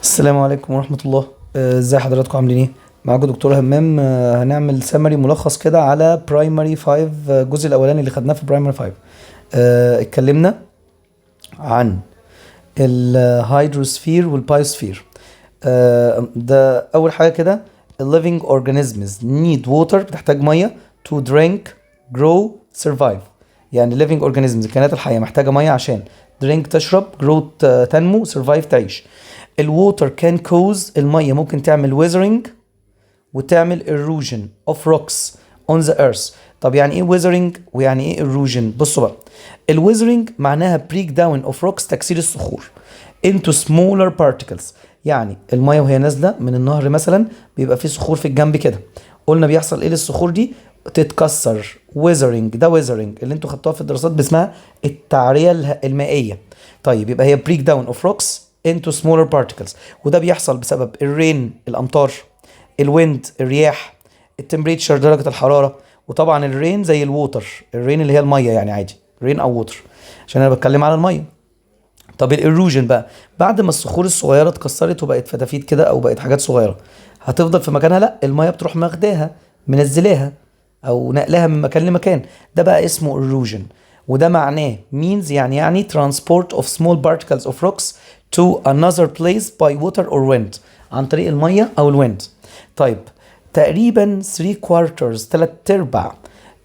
السلام عليكم ورحمة الله. ازي حضراتكم عاملين ايه؟ معاكم دكتور همام. هنعمل سمري ملخص كده على برايمري 5، الجزء الاولاني اللي خدناه في برايمري 5. اتكلمنا عن الهيدروسفير والبايوسفير. ده اول حاجة كده. living organisms need water، بتحتاج مية to drink grow survive. يعني living organisms الكائنات الحية محتاجة مية عشان drink تشرب، grow تنمو، survive تعيش. الووتر كان كوز، المية ممكن تعمل weathering وتعمل erosion of rocks on the earth. طب يعني ايه weathering ويعني ايه erosion؟ بصوا بقى، الweathering معناها break down of rocks، تكسير الصخور into smaller particles. يعني المية وهي نازلة من النهر مثلا بيبقى فيه صخور في الجنب كده، قلنا بيحصل ايه للصخور دي؟ تتكسر. weathering، ده weathering اللي انتوا خدتوها في الدراسات باسمها التعرية المائية. طيب يبقى هي break down of rocks into smaller particles، وده بيحصل بسبب الرين الامطار، الويند الرياح، التمبريتشر درجة الحرارة، وطبعا الرين زي الووتر، الرين اللي هي المية يعني عادي رين او ووتر عشان انا بتكلم على المية. طب الايروجن بقى، بعد ما الصخور الصغيرة اتكسرت وبقت فتافيت كده او بقت حاجات صغيرة، هتفضل في مكانها؟ لا، المية بتروح ماخداها منزلاها او نقلها من مكان لمكان، ده بقى اسمه erosion. وده معناه means يعني transport of small particles of rocks to another place by water or wind، عن طريق المية او الويند. طيب تقريبا 3 quarters، 3 ارباع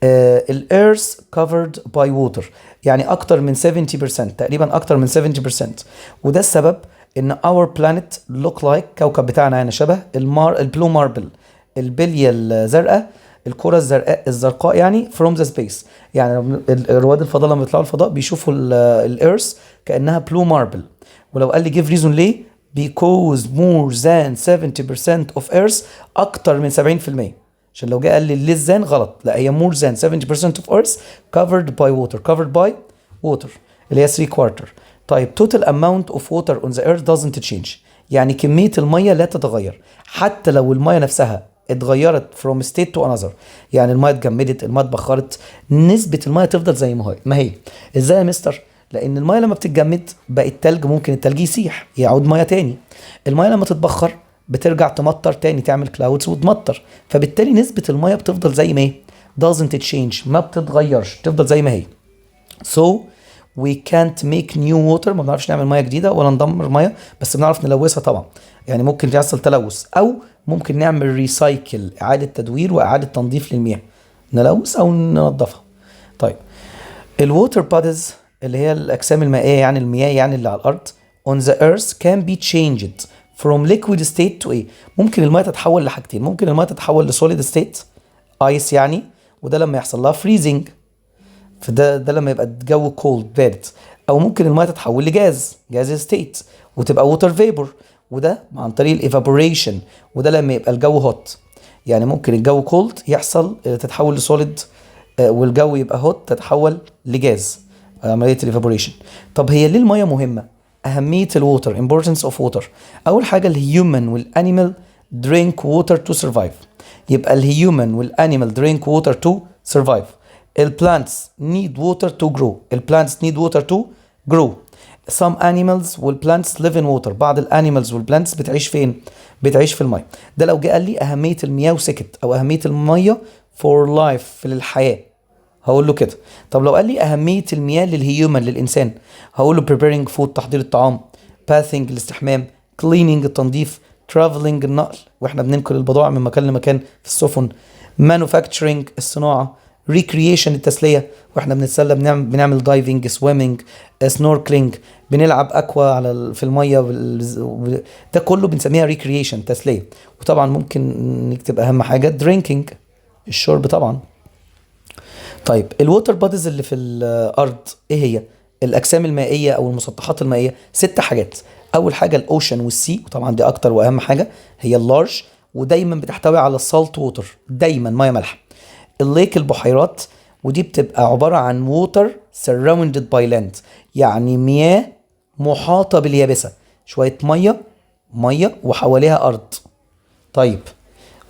الارث covered by water، يعني اكتر من 70%، تقريبا اكتر من 70%. وده السبب ان our planet look like، كوكب بتاعنا يعني شبه البلو ماربل، البلية الزرقاء، الكرة الزرقاء يعني from the space. يعني رواد الفضاء لما بيطلعوا الفضاء بيشوفوا الارث كأنها بلو ماربل. ولو قال لي give reason ليه، because more than 70% of earth، اكتر من 70%. عشان لو جه قال لي less than غلط، لا هي more than 70% of earth covered by water، covered by water اللي هي 3 quarter. طيب total amount of water on the earth doesn't change، يعني كمية المية لا تتغير حتى لو المية نفسها اتغيرت from state to another. يعني المية اتجمدت، المية اتبخرت، نسبة المية تفضل زي ما هي. ازاي يا مستر؟ لان المية لما بتتجمد بقت تلج، ممكن التلج يسيح يعود مية تاني. المية لما تتبخر بترجع تمطر تاني، تعمل كلاودز وتمطر، فبالتالي نسبة المية بتفضل زي ما هي doesn't change، ما بتتغيرش، تفضل زي ما هي. so we can't make new water، ما بنعرفش نعمل ميه جديده ولا ندمر ميه، بس بنعرف نلوثها طبعا. يعني ممكن يحصل تلوث، او ممكن نعمل ريسايكل، اعاده تدوير واعاده تنظيف للمياه، نلوث او ننظفها. طيب الووتر بوديز اللي هي الاجسام المائيه، يعني المياه يعني اللي على الارض on the earth can be changed from liquid state to ايه؟ ممكن المياه تتحول لحاجتين، ممكن المياه تتحول لسوليد ستيت ايس يعني، وده لما يحصل لها فريزنج، فده لما يبقى الجو كولد بارد. او ممكن الميه تتحول جاز ستيت وتبقى ووتر فيبور، وده عن طريق الايفابوريشن، وده لما يبقى الجو هوت. يعني ممكن الجو كولد يحصل تتحول لسوليد، والجو يبقى هوت تتحول لجاز، عمليه الايفابوريشن. طب هي ليه الميه مهمه؟ اهميه الووتر، importance of water. اول حاجه الهيومن والانيمال drink water to survive، يبقى الهيومن والانيمال drink water to survive. البلانتس need water to grow، البلانتس need water to grow. some animals والplants live in water، بعض الانيمالز والبلانتس بتعيش فين؟ بتعيش في الميه. ده لو جه قال لي اهميه المياه وسكت، او اهميه الميه for life للحياه، هقول له كده. طب لو قال لي اهميه المياه للهيومن للانسان، هقول له preparing food، تحضير الطعام، bathing الاستحمام، cleaning التنظيف، traveling النقل واحنا بننقل البضائع من مكان لمكان في السفن، manufacturing الصناعه، recreation التسليه واحنا بنتسلى، بنعمل دايفنج، سويمنج، سنوركلينج، بنلعب اكوا في الميه ده كله بنسميها recreation تسليه. وطبعا ممكن نكتب اهم حاجه drinking الشرب طبعا. طيب الووتر بوديز اللي في الارض ايه هي؟ الاجسام المائيه او المسطحات المائيه 6 حاجات. اول حاجه الاوشن والسي، وطبعا دي اكتر واهم حاجه، هي اللارج، ودايما بتحتوي على السالت ووتر، دايما ميه مالحه. الليك البحيرات، ودي بتبقى عباره عن ووتر surrounded by land، يعني مياه محاطه باليابسه، شويه ميه وحواليها ارض. طيب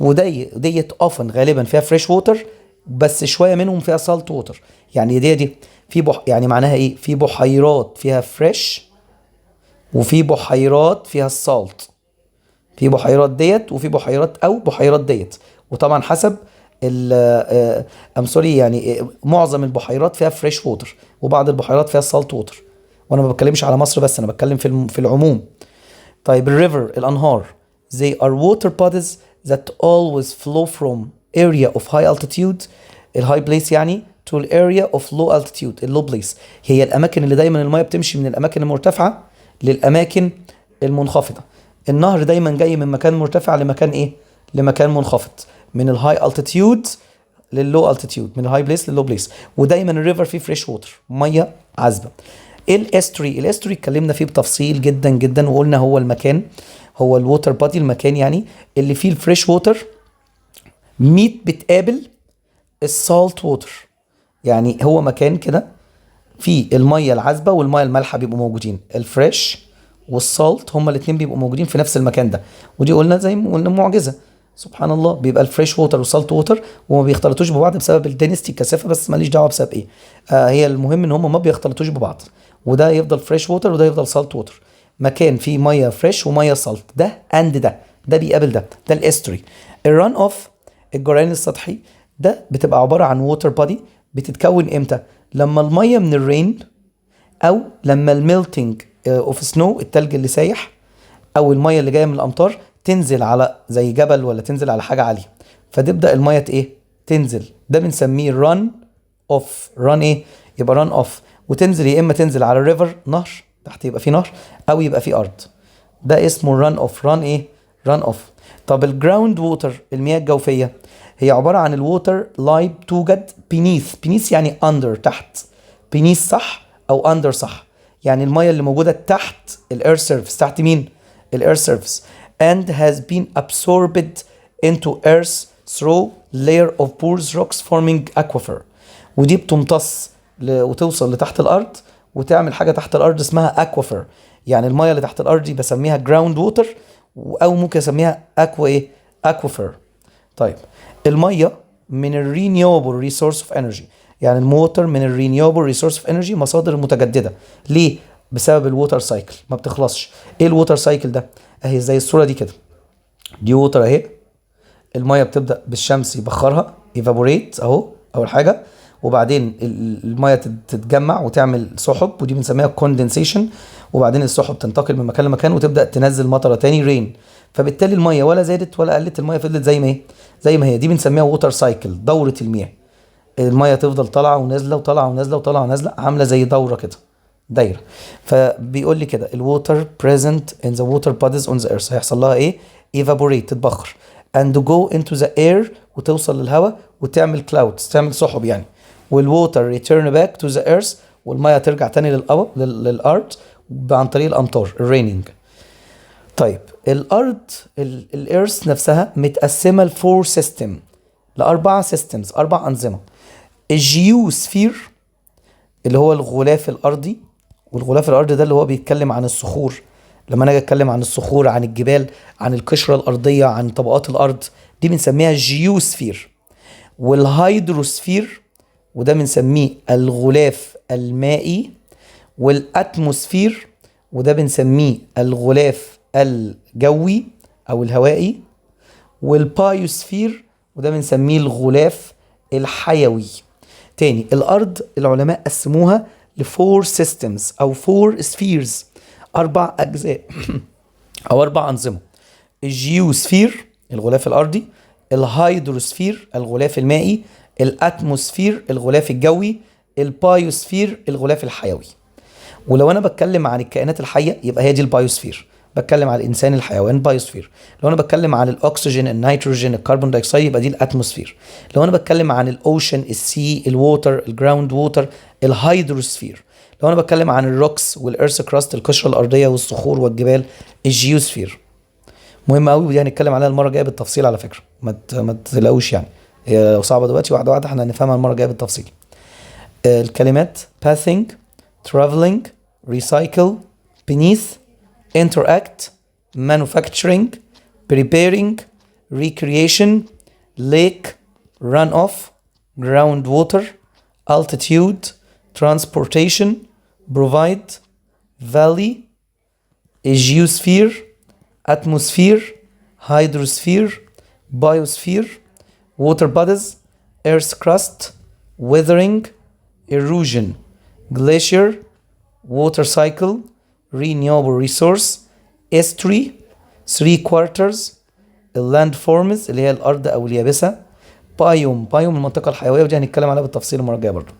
وديت اوفن غالبا فيها فريش ووتر، بس شويه منهم فيها سالت ووتر. يعني دي في يعني معناها ايه؟ في بحيرات فيها فريش، وفي بحيرات فيها السالت. في بحيرات ديت وفي بحيرات او بحيرات ديت، وطبعا حسب ام سوري يعني معظم البحيرات فيها فريش ووتر وبعض البحيرات فيها سالت ووتر، وانا ما بتكلمش على مصر بس، انا بتكلم في العموم. طيب الريفر الانهار they are water bodies that always flow from area of high altitude الهاي بليس يعني to the area of low altitude اللو بليس، هي الاماكن اللي دايما الميه بتمشي من الاماكن المرتفعه للاماكن المنخفضه. النهر دايما جاي من مكان مرتفع لمكان ايه، لمكان منخفض، من الهاي التيتيود لللو التيتيود، من الهاي بليس لللو بليس. ودايما الريفر فيه فريش ووتر، ميه عذبه. الاستري اتكلمنا فيه بتفصيل جدا جدا وقلنا هو المكان، هو الووتر بادي، المكان يعني اللي فيه الفريش ووتر ميت بتقابل السالت ووتر، يعني هو مكان كده فيه الميه العذبه والميه المالحه بيبقوا موجودين، الفريش والسالت هما الاثنين بيبقوا موجودين في نفس المكان ده. ودي قلنا زي ما قلنا معجزه، سبحان الله، بيبقى الفريش ووتر والسالت ووتر وما بيختلطوش ببعض بسبب الدينستي الكثافه، بس ماليش دعوه بسبب ايه، هي المهم ان هم ما بيختلطوش ببعض، وده يفضل فريش ووتر وده يفضل سالت ووتر. مكان فيه ميه فريش وميه سالت، ده اند ده بيقابل ده الاستري. الران اوف الجريان السطحي ده بتبقى عباره عن ووتر بادي، بتتكون امتى؟ لما الميه من الرين او لما الميلتنج اوف سنو التلج اللي سايح او الميه اللي جايه من الامطار تنزل على زي جبل ولا تنزل على حاجه عاليه، فتبدا الميه ايه، تنزل. ده بنسميه ران اوف. ران ايه؟ يبقى ران اوف. وتنزل يا اما تنزل على الريفر نهر، تحت يبقى في نهر، او يبقى في ارض، ده اسمه ران اوف. ران ايه؟ ران اوف. طب الجراوند ووتر المياه الجوفيه هي عباره عن الووتر لايب توجد بينيث يعني اندر تحت، بينيث صح او اندر صح، يعني الميه اللي موجوده تحت الاير سيرفيس، تحت مين؟ الاير سيرفيس. and has been absorbed into earth through layer of pores rocks forming aquifer. ودي بتمتص وتوصل لتحت الارض وتعمل حاجه تحت الارض اسمها اكوافر، يعني الميه اللي تحت الارض دي بسميها جراوند ووتر، او ممكن اسميها اكوافر. طيب الميه من الرينيوبل ريسورس اوف انرجي، يعني الموتر من الرينيوبل ريسورس اوف انرجي، مصادر متجدده. ليه؟ بسبب الووتر سايكل، ما بتخلصش. ايه الووتر سايكل ده؟ اهي زي الصوره دي كده، دي ووتر اهي، الميه بتبدا بالشمس يبخرها ايفابوريت اهو اول حاجه، وبعدين الميه تتجمع وتعمل سحب ودي بنسميها كوندنسيشن، وبعدين السحب تنتقل من مكان لمكان وتبدا تنزل مطره تاني رين، فبالتالي الميه ولا زادت ولا قلت، الميه فضلت زي ما هي، زي ما هي. دي بنسميها ووتر سايكل، دوره المياه. الميه تفضل طالعه ونازله وطالعه ونازله وطالعه ونازله، عامله زي دوره كده، دايره. فبيقول لي كده الووتر present in the water bodies on the earth هيحصل لها ايه؟ evaporate تتبخر and go into the air وتوصل للهواء وتعمل clouds، تعمل سحب يعني. والووتر return back to the earth والميه ترجع تاني للارض عن طريق الامطار الريننج. طيب الارض الارث نفسها متقسمه لفور سيستم، لاربعه سيستمز، اربع انظمه. الجيوسفير اللي هو الغلاف الارضي، والغلاف الارضي ده اللي هو بيتكلم عن الصخور. لما انا اجي اتكلم عن الصخور، عن الجبال، عن القشره الارضيه، عن طبقات الارض، دي بنسميها جيوسفير. والهيدروسفير وده بنسميه الغلاف المائي. والاتموسفير وده بنسميه الغلاف الجوي او الهوائي. والبايوسفير وده بنسميه الغلاف الحيوي. تاني، الارض العلماء قسموها لفور سيستمز او فور سفيرز، اربع اجزاء او اربع انظمه. الجيوسفير الغلاف الارضي، الهيدروسفير الغلاف المائي، الاتموسفير الغلاف الجوي، البايوسفير الغلاف الحيوي. ولو انا بتكلم عن الكائنات الحيه يبقى هي دي البايوسفير، بتكلم عن الانسان الحيوان بايوسفير. لو انا بتكلم عن الاكسجين النيتروجين الكربون دايوكسيد يبقى دي الاتموسفير. لو انا بتكلم عن الاوشن السي الووتر الجراوند ووتر الهيدروسفير. لو انا بتكلم عن الروكس والارث كراست القشره الارضيه والصخور والجبال الجيوسفير. مهم قوي ودي هنتكلم عليها المره الجايه بالتفصيل على فكره، ما تلاقوش يعني، هي لو صعبه دلوقتي واحده واحده احنا هنفهمها المره الجايه بالتفصيل. الكلمات passing traveling recycle beneath interact manufacturing preparing recreation lake runoff groundwater altitude transportation provide valley geosphere atmosphere hydrosphere, biosphere, water bodies, earth crust, weathering, erosion, glacier, water cycle, renewable resource, estuary, three quarters, اللاند فورمز اللي هي الارض او اليابسه، بايوم المنطقه الحيويه، ودي هنتكلم عليها بالتفصيل المره الجايه برضه.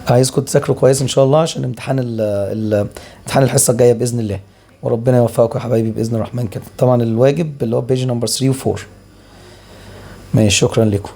عايزكم تذاكروا كويس ان شاء الله عشان امتحان الحصه الجايه باذن الله، وربنا يوفقكم يا حبايبي باذن الرحمن كده. طبعا الواجب اللي هو بيج نمبر 3 و4. ماشي، شكرا لكم.